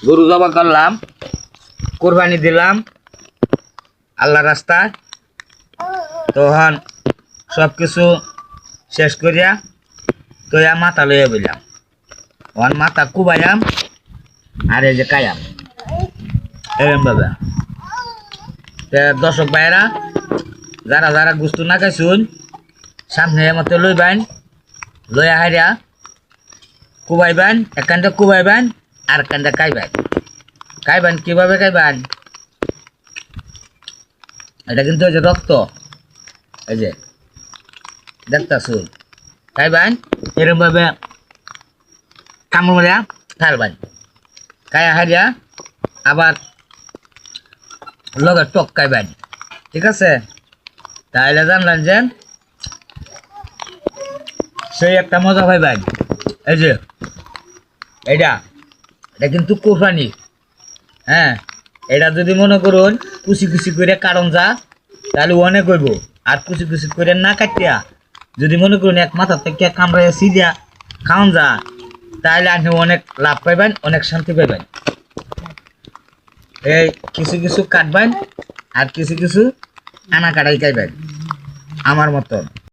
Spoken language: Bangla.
গরু জবা করলাম, কোরবানি দিলাম আল্লাহ রাস্তায়। তখন সব কিছু শেষ করিয়া তো মাথা লইয়া বললাম, ওর মাথা কুবাইয়াম আর এই যে কায়াম এরম ভাবে। দর্শক ভাইরা যারা যারা গুস্তু না খাইছুন সামনে মতো লইবেন, লইয়া হাইরা কুবাইবেন, একখানটা কুবাইবেন আর একখানটা খাইবেন। খাইবেন কিভাবে খাইবেন? এটা কিন্তু ওই যে রক্ত, এই যে দেখতেছুন, খাইবেন এরম ভাবে কামড় মারিয়া খাইবেন। খাইয়া হারিয়া আবার লগে টক খাইবেন, ঠিক আছে? তাহলে জানলেন যে সেই একটা মজা পাইবেন। এই যে এটা এটা কিন্তু কোরবানি, হ্যাঁ। এটা যদি মনে করুন কুচি কুচি করে কারণ যা, তাহলে অনেক হইব। আর কুচি কুচি করে না কাটিয়া যদি মনে করুন এক মাথা থেকে কামড়াইয়া সিদিয়া খাওয়ান যা, তাহলে আপনি অনেক লাভ পাইবেন, অনেক শান্তি পাইবেন। এই কিছু কিছু কাটবেন আর কিছু কিছু আনা কাটাই খাইবেন আমার মতন।